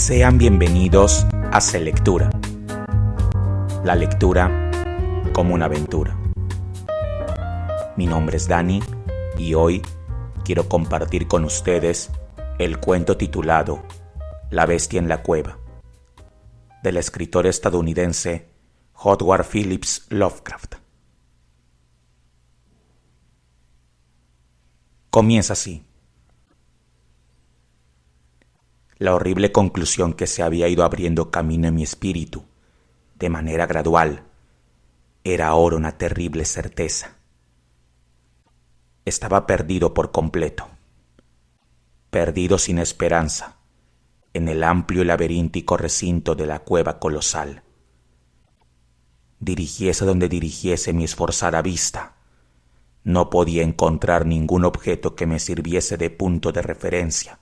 Sean bienvenidos a Selectura, la lectura como una aventura. Mi nombre es Dani y hoy quiero compartir con ustedes el cuento titulado La bestia en la cueva, del escritor estadounidense Howard Phillips Lovecraft. Comienza así. La horrible conclusión que se había ido abriendo camino en mi espíritu, de manera gradual, era ahora una terrible certeza. Estaba perdido por completo, perdido sin esperanza, en el amplio y laberíntico recinto de la cueva colosal. Dirigiese donde dirigiese mi esforzada vista, no podía encontrar ningún objeto que me sirviese de punto de referencia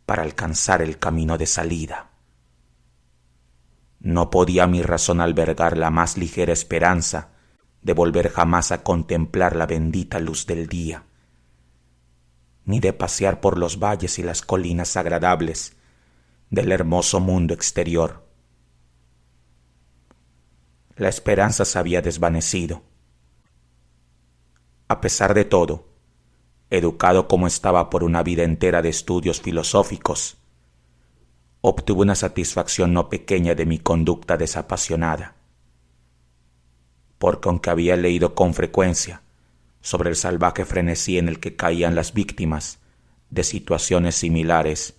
para alcanzar el camino de salida. No podía mi razón albergar la más ligera esperanza de volver jamás a contemplar la bendita luz del día, ni de pasear por los valles y las colinas agradables del hermoso mundo exterior. La esperanza se había desvanecido. A pesar de todo, educado como estaba por una vida entera de estudios filosóficos, obtuve una satisfacción no pequeña de mi conducta desapasionada, porque aunque había leído con frecuencia sobre el salvaje frenesí en el que caían las víctimas de situaciones similares,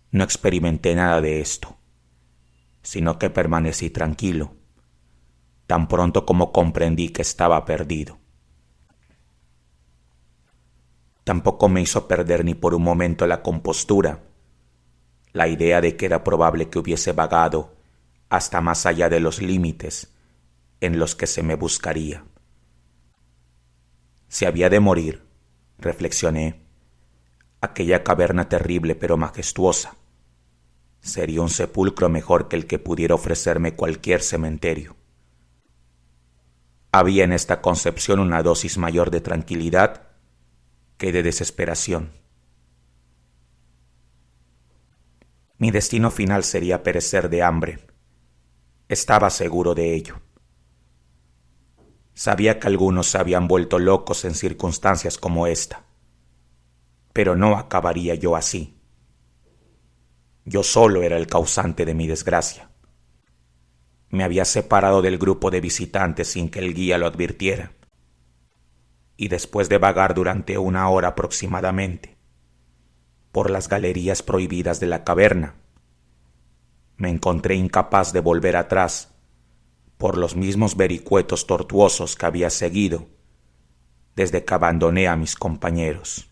no experimenté nada de esto, sino que permanecí tranquilo, tan pronto como comprendí que estaba perdido. Tampoco me hizo perder ni por un momento la compostura, la idea de que era probable que hubiese vagado hasta más allá de los límites en los que se me buscaría. Si había de morir, reflexioné, aquella caverna terrible pero majestuosa sería un sepulcro mejor que el que pudiera ofrecerme cualquier cementerio. Había en esta concepción una dosis mayor de tranquilidad que de desesperación. Mi destino final sería perecer de hambre. Estaba seguro de ello. Sabía que algunos se habían vuelto locos en circunstancias como esta, pero no acabaría yo así. Yo solo era el causante de mi desgracia. Me había separado del grupo de visitantes sin que el guía lo advirtiera, y después de vagar durante 1 hora aproximadamente por las galerías prohibidas de la caverna, me encontré incapaz de volver atrás por los mismos vericuetos tortuosos que había seguido desde que abandoné a mis compañeros.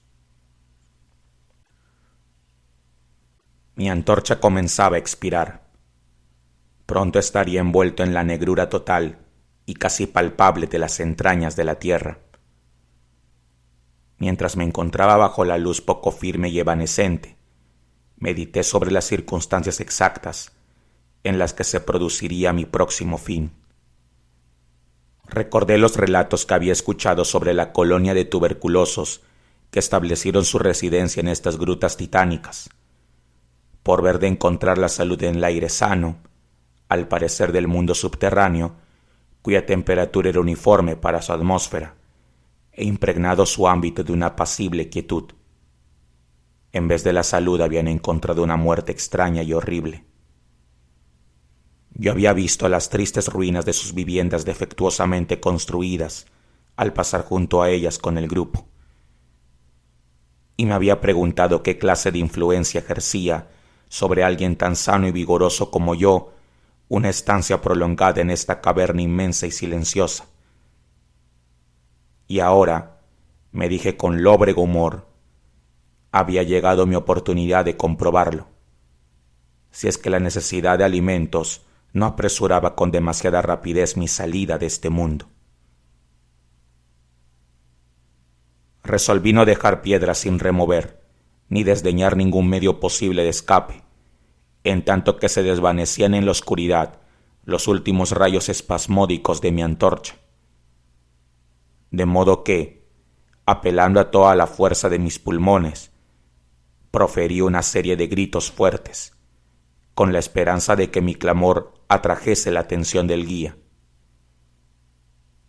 Mi antorcha comenzaba a expirar. Pronto estaría envuelto en la negrura total y casi palpable de las entrañas de la tierra. Mientras me encontraba bajo la luz poco firme y evanescente, medité sobre las circunstancias exactas en las que se produciría mi próximo fin. Recordé los relatos que había escuchado sobre la colonia de tuberculosos que establecieron su residencia en estas grutas titánicas, por ver de encontrar la salud en el aire sano, al parecer del mundo subterráneo, cuya temperatura era uniforme para su atmósfera, e impregnado su ámbito de una apacible quietud. En vez de la salud habían encontrado una muerte extraña y horrible. Yo había visto las tristes ruinas de sus viviendas defectuosamente construidas al pasar junto a ellas con el grupo, y me había preguntado qué clase de influencia ejercía sobre alguien tan sano y vigoroso como yo una estancia prolongada en esta caverna inmensa y silenciosa. Y ahora, me dije con lóbrego humor, había llegado mi oportunidad de comprobarlo, si es que la necesidad de alimentos no apresuraba con demasiada rapidez mi salida de este mundo. Resolví no dejar piedras sin remover, ni desdeñar ningún medio posible de escape, en tanto que se desvanecían en la oscuridad los últimos rayos espasmódicos de mi antorcha. De modo que, apelando a toda la fuerza de mis pulmones, proferí una serie de gritos fuertes, con la esperanza de que mi clamor atrajese la atención del guía.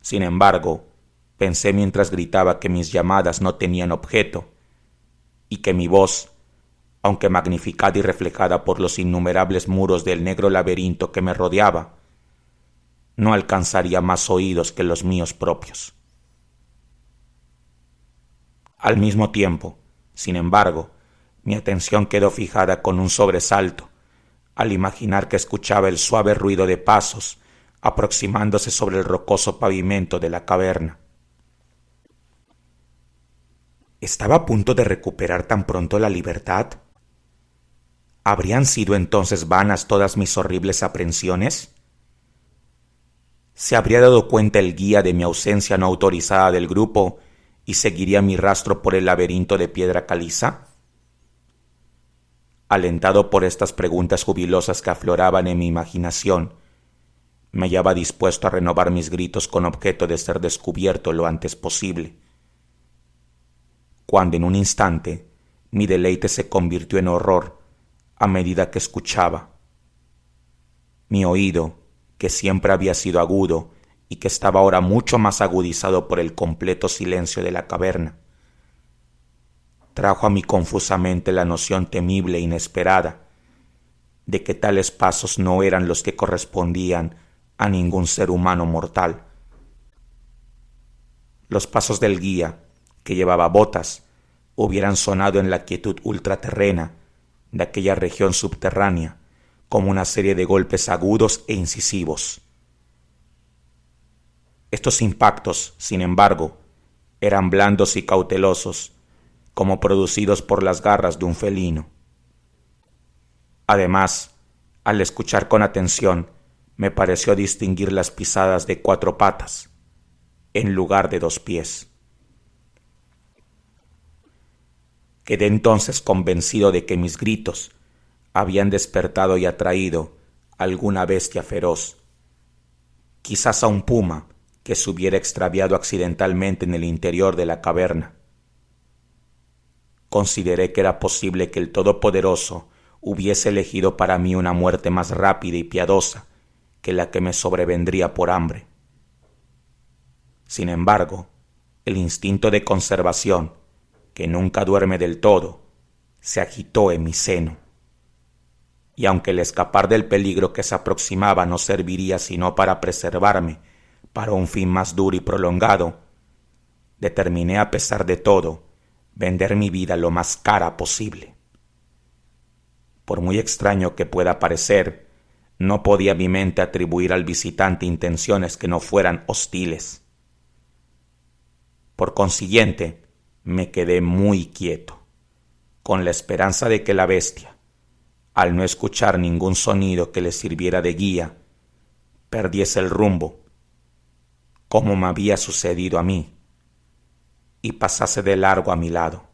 Sin embargo, pensé mientras gritaba que mis llamadas no tenían objeto y que mi voz, aunque magnificada y reflejada por los innumerables muros del negro laberinto que me rodeaba, no alcanzaría más oídos que los míos propios. Al mismo tiempo, sin embargo, mi atención quedó fijada con un sobresalto al imaginar que escuchaba el suave ruido de pasos aproximándose sobre el rocoso pavimento de la caverna. ¿Estaba a punto de recuperar tan pronto la libertad? ¿Habrían sido entonces vanas todas mis horribles aprensiones? ¿Se habría dado cuenta el guía de mi ausencia no autorizada del grupo y seguiría mi rastro por el laberinto de piedra caliza? Alentado por estas preguntas jubilosas que afloraban en mi imaginación, me hallaba dispuesto a renovar mis gritos con objeto de ser descubierto lo antes posible, cuando en un instante mi deleite se convirtió en horror a medida que escuchaba. Mi oído, que siempre había sido agudo y que estaba ahora mucho más agudizado por el completo silencio de la caverna, trajo a mí confusamente la noción temible e inesperada de que tales pasos no eran los que correspondían a ningún ser humano mortal. Los pasos del guía, que llevaba botas, hubieran sonado en la quietud ultraterrena de aquella región subterránea como una serie de golpes agudos e incisivos. Estos impactos, sin embargo, eran blandos y cautelosos, como producidos por las garras de un felino. Además, al escuchar con atención, me pareció distinguir las pisadas de 4 patas, en lugar de 2 pies. Quedé entonces convencido de que mis gritos habían despertado y atraído a alguna bestia feroz, quizás a un puma que se hubiera extraviado accidentalmente en el interior de la caverna. Consideré que era posible que el Todopoderoso hubiese elegido para mí una muerte más rápida y piadosa que la que me sobrevendría por hambre. Sin embargo, el instinto de conservación, que nunca duerme del todo, se agitó en mi seno. Y aunque el escapar del peligro que se aproximaba no serviría sino para preservarme para un fin más duro y prolongado, determiné a pesar de todo vender mi vida lo más cara posible. Por muy extraño que pueda parecer, no podía mi mente atribuir al visitante intenciones que no fueran hostiles. Por consiguiente, me quedé muy quieto, con la esperanza de que la bestia, al no escuchar ningún sonido que le sirviera de guía, perdiese el rumbo, como me había sucedido a mí, y pasase de largo a mi lado.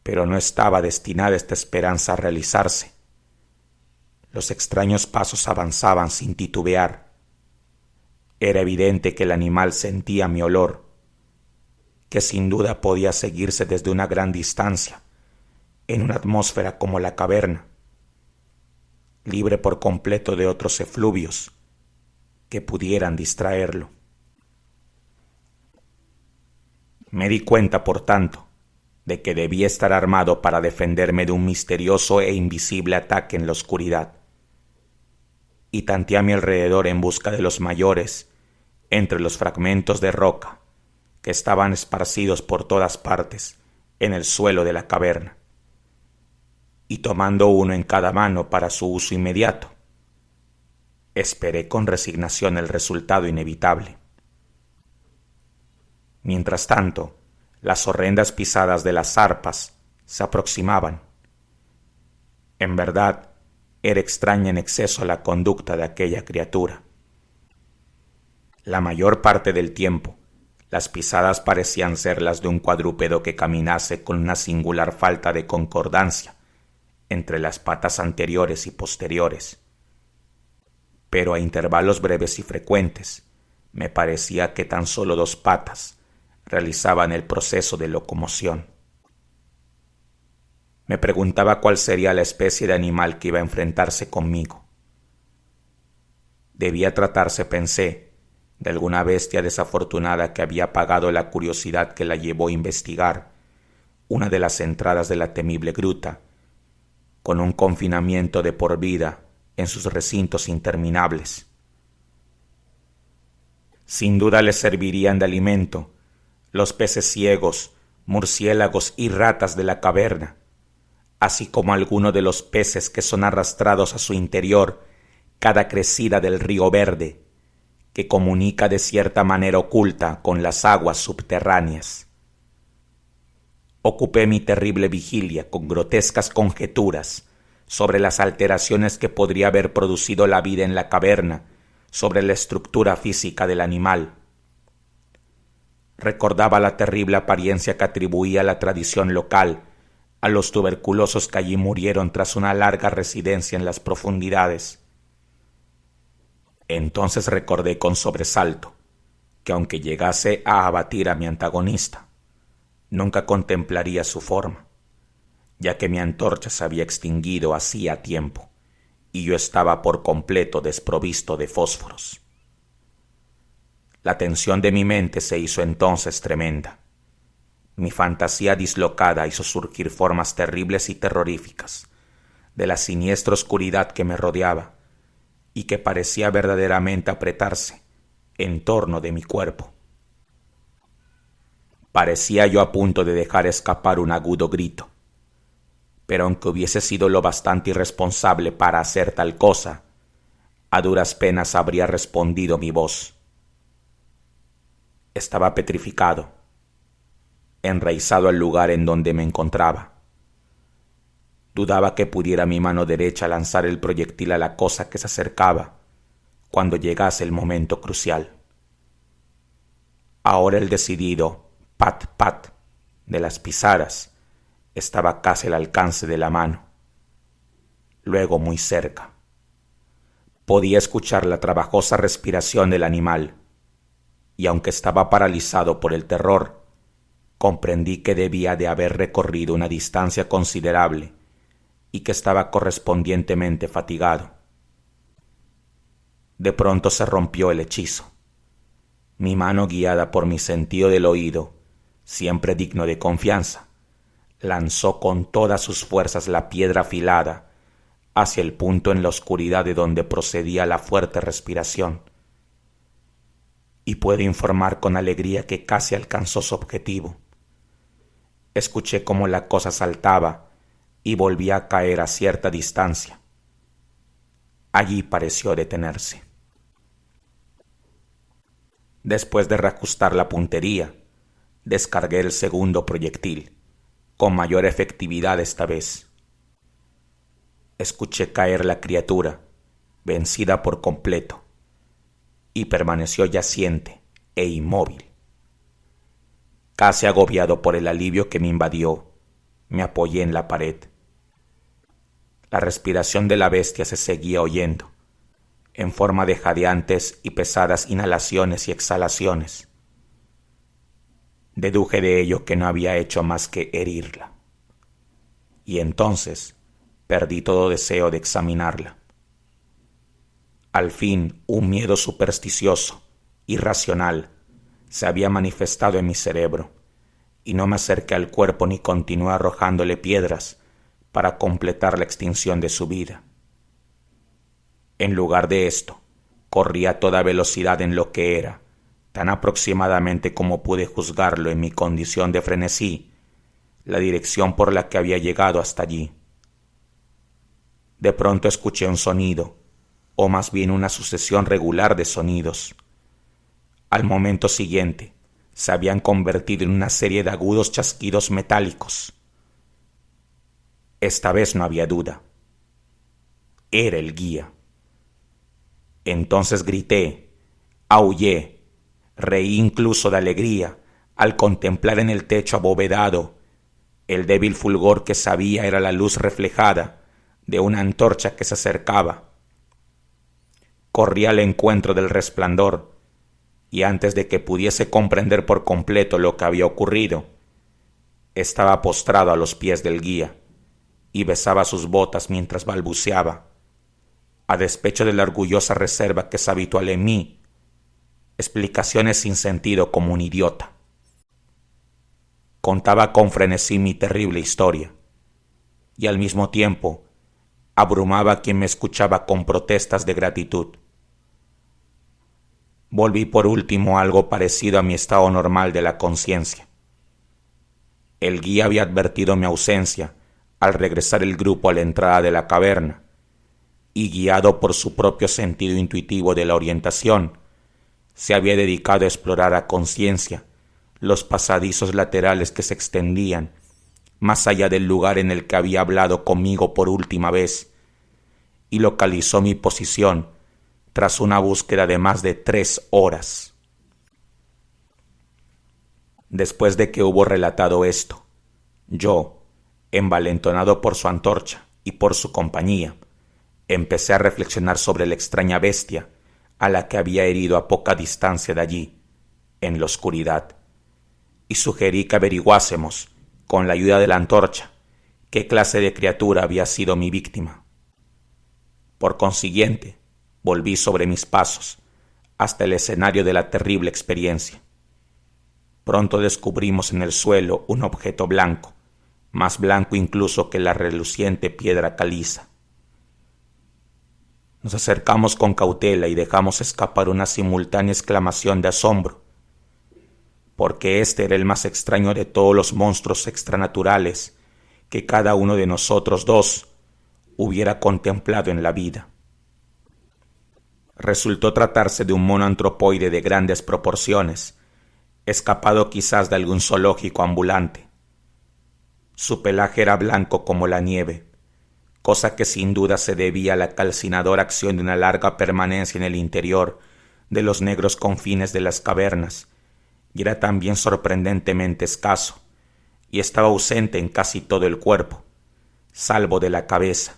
Pero no estaba destinada esta esperanza a realizarse. Los extraños pasos avanzaban sin titubear. Era evidente que el animal sentía mi olor, que sin duda podía seguirse desde una gran distancia, en una atmósfera como la caverna, libre por completo de otros efluvios que pudieran distraerlo. Me di cuenta, por tanto, de que debía estar armado para defenderme de un misterioso e invisible ataque en la oscuridad, y tanteé a mi alrededor en busca de los mayores entre los fragmentos de roca que estaban esparcidos por todas partes en el suelo de la caverna, y tomando uno en cada mano para su uso inmediato, esperé con resignación el resultado inevitable. Mientras tanto, las horrendas pisadas de las arpas se aproximaban. En verdad, era extraña en exceso la conducta de aquella criatura. La mayor parte del tiempo, las pisadas parecían ser las de un cuadrúpedo que caminase con una singular falta de concordancia entre las patas anteriores y posteriores. Pero a intervalos breves y frecuentes, me parecía que tan solo 2 patas realizaban el proceso de locomoción. Me preguntaba cuál sería la especie de animal que iba a enfrentarse conmigo. Debía tratarse, pensé, de alguna bestia desafortunada que había apagado la curiosidad que la llevó a investigar una de las entradas de la temible gruta, con un confinamiento de por vida en sus recintos interminables. Sin duda les servirían de alimento los peces ciegos, murciélagos y ratas de la caverna, así como algunos de los peces que son arrastrados a su interior cada crecida del río Verde, que comunica de cierta manera oculta con las aguas subterráneas. Ocupé mi terrible vigilia con grotescas conjeturas sobre las alteraciones que podría haber producido la vida en la caverna sobre la estructura física del animal. Recordaba la terrible apariencia que atribuía la tradición local a los tuberculosos que allí murieron tras una larga residencia en las profundidades. Entonces recordé con sobresalto que aunque llegase a abatir a mi antagonista, nunca contemplaría su forma, ya que mi antorcha se había extinguido hacía tiempo y yo estaba por completo desprovisto de fósforos. La tensión de mi mente se hizo entonces tremenda. Mi fantasía dislocada hizo surgir formas terribles y terroríficas de la siniestra oscuridad que me rodeaba y que parecía verdaderamente apretarse en torno de mi cuerpo. Parecía yo a punto de dejar escapar un agudo grito, pero aunque hubiese sido lo bastante irresponsable para hacer tal cosa, a duras penas habría respondido mi voz. Estaba petrificado, enraizado al lugar en donde me encontraba. Dudaba que pudiera mi mano derecha lanzar el proyectil a la cosa que se acercaba cuando llegase el momento crucial. Ahora el decidido pat pat de las pisadas estaba casi al alcance de la mano, luego muy cerca. Podía escuchar la trabajosa respiración del animal, y aunque estaba paralizado por el terror, comprendí que debía de haber recorrido una distancia considerable y que estaba correspondientemente fatigado. De pronto se rompió el hechizo. Mi mano, guiada por mi sentido del oído, siempre digno de confianza, lanzó con todas sus fuerzas la piedra afilada hacia el punto en la oscuridad de donde procedía la fuerte respiración. Y puedo informar con alegría que casi alcanzó su objetivo. Escuché cómo la cosa saltaba y volvía a caer a cierta distancia. Allí pareció detenerse. Después de reajustar la puntería, descargué el segundo proyectil, con mayor efectividad esta vez. Escuché caer la criatura, vencida por completo, y permaneció yaciente e inmóvil. Casi agobiado por el alivio que me invadió, me apoyé en la pared. La respiración de la bestia se seguía oyendo, en forma de jadeantes y pesadas inhalaciones y exhalaciones. Deduje de ello que no había hecho más que herirla. Y entonces perdí todo deseo de examinarla. Al fin, un miedo supersticioso, irracional, se había manifestado en mi cerebro, y no me acerqué al cuerpo ni continué arrojándole piedras para completar la extinción de su vida. En lugar de esto, corrí a toda velocidad en lo que era, tan aproximadamente como pude juzgarlo en mi condición de frenesí, la dirección por la que había llegado hasta allí. De pronto escuché un sonido, o más bien una sucesión regular de sonidos. Al momento siguiente, se habían convertido en una serie de agudos chasquidos metálicos. Esta vez no había duda. Era el guía. Entonces grité, aullé, reí incluso de alegría al contemplar en el techo abovedado el débil fulgor que sabía era la luz reflejada de una antorcha que se acercaba. Corrí al encuentro del resplandor, y antes de que pudiese comprender por completo lo que había ocurrido, estaba postrado a los pies del guía, y besaba sus botas mientras balbuceaba, a despecho de la orgullosa reserva que es habitual en mí, explicaciones sin sentido como un idiota. Contaba con frenesí mi terrible historia, y al mismo tiempo abrumaba a quien me escuchaba con protestas de gratitud. Volví por último a algo parecido a mi estado normal de la conciencia. El guía había advertido mi ausencia al regresar el grupo a la entrada de la caverna, y guiado por su propio sentido intuitivo de la orientación, se había dedicado a explorar a conciencia los pasadizos laterales que se extendían más allá del lugar en el que había hablado conmigo por última vez, y localizó mi posición tras una búsqueda de más de 3 horas. Después de que hubo relatado esto, yo, envalentonado por su antorcha y por su compañía, empecé a reflexionar sobre la extraña bestia a la que había herido a poca distancia de allí, en la oscuridad, y sugerí que averiguásemos, con la ayuda de la antorcha, qué clase de criatura había sido mi víctima. Por consiguiente, volví sobre mis pasos hasta el escenario de la terrible experiencia. Pronto descubrimos en el suelo un objeto blanco, más blanco incluso que la reluciente piedra caliza. Nos acercamos con cautela y dejamos escapar una simultánea exclamación de asombro, porque este era el más extraño de todos los monstruos extranaturales que cada uno de nosotros dos hubiera contemplado en la vida. Resultó tratarse de un mono antropoide de grandes proporciones, escapado quizás de algún zoológico ambulante. Su pelaje era blanco como la nieve, cosa que sin duda se debía a la calcinadora acción de una larga permanencia en el interior de los negros confines de las cavernas, y era también sorprendentemente escaso, y estaba ausente en casi todo el cuerpo, salvo de la cabeza.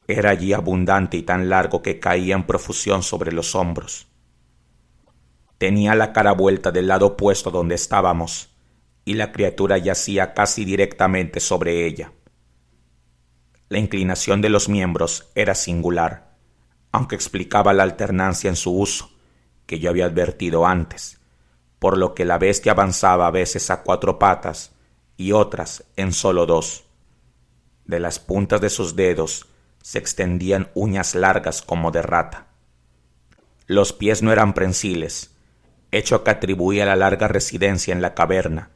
Era allí abundante y tan largo que caía en profusión sobre los hombros. Tenía la cara vuelta del lado opuesto donde estábamos, y la criatura yacía casi directamente sobre ella. La inclinación de los miembros era singular, aunque explicaba la alternancia en su uso, que yo había advertido antes, por lo que la bestia avanzaba a veces a 4 patas y otras en solo 2. De las puntas de sus dedos se extendían uñas largas como de rata. Los pies no eran prensiles, hecho que atribuía la larga residencia en la caverna,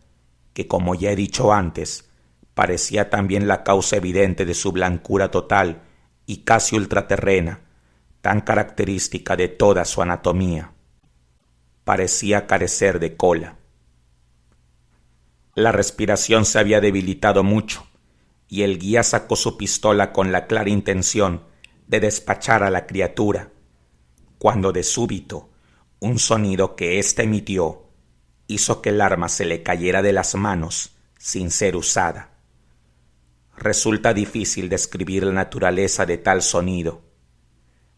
que como ya he dicho antes, parecía también la causa evidente de su blancura total y casi ultraterrena, tan característica de toda su anatomía. Parecía carecer de cola. La respiración se había debilitado mucho, y el guía sacó su pistola con la clara intención de despachar a la criatura, cuando de súbito un sonido que ésta emitió hizo que el arma se le cayera de las manos sin ser usada. Resulta difícil describir la naturaleza de tal sonido.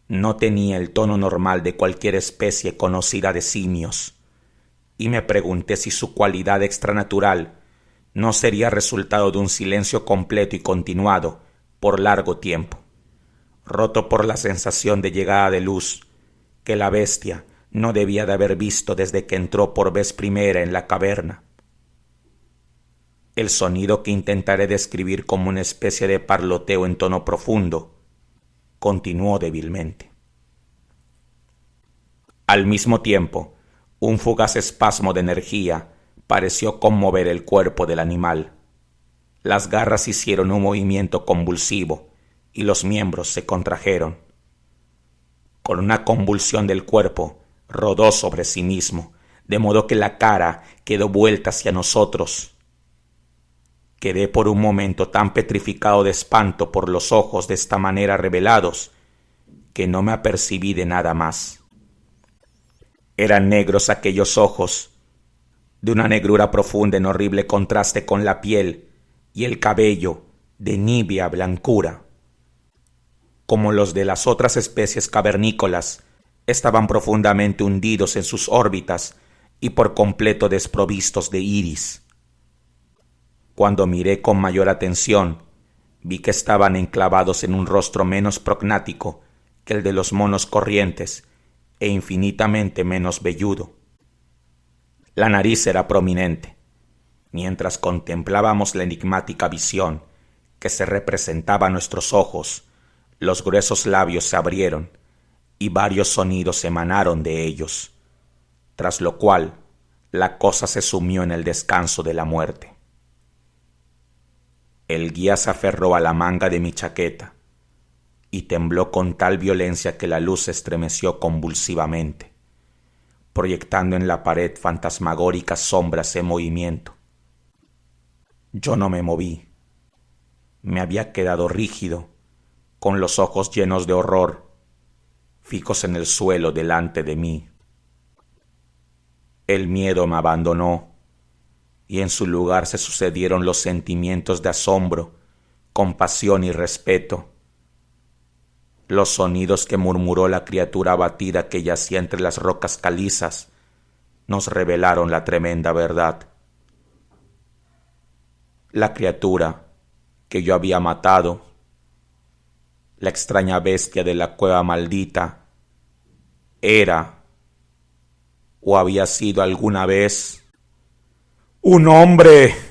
No tenía el tono normal de cualquier especie conocida de simios, y me pregunté si su cualidad extranatural no sería resultado de un silencio completo y continuado por largo tiempo, roto por la sensación de llegada de luz que la bestia no debía de haber visto desde que entró por vez primera en la caverna. El sonido, que intentaré describir como una especie de parloteo en tono profundo, continuó débilmente. Al mismo tiempo, un fugaz espasmo de energía pareció conmover el cuerpo del animal. Las garras hicieron un movimiento convulsivo y los miembros se contrajeron. Con una convulsión del cuerpo, rodó sobre sí mismo, de modo que la cara quedó vuelta hacia nosotros. Quedé por un momento tan petrificado de espanto por los ojos de esta manera revelados que no me apercibí de nada más. Eran negros aquellos ojos, de una negrura profunda en horrible contraste con la piel y el cabello de nívea blancura. Como los de las otras especies cavernícolas, estaban profundamente hundidos en sus órbitas y por completo desprovistos de iris. Cuando miré con mayor atención, Vi que estaban enclavados en un rostro menos prognático que el de los monos corrientes e infinitamente menos velludo. La nariz era prominente. Mientras contemplábamos la enigmática visión que se representaba a nuestros ojos, los gruesos labios se abrieron y varios sonidos emanaron de ellos, tras lo cual la cosa se sumió en el descanso de la muerte. El guía se aferró a la manga de mi chaqueta y tembló con tal violencia que la luz se estremeció convulsivamente, proyectando en la pared fantasmagóricas sombras en movimiento. Yo no me moví. Me había quedado rígido, con los ojos llenos de horror, fijos en el suelo delante de mí. El miedo me abandonó y en su lugar se sucedieron los sentimientos de asombro, compasión y respeto. Los sonidos que murmuró la criatura abatida que yacía entre las rocas calizas nos revelaron la tremenda verdad. La criatura que yo había matado, la extraña bestia de la cueva maldita, era o había sido alguna vez un hombre.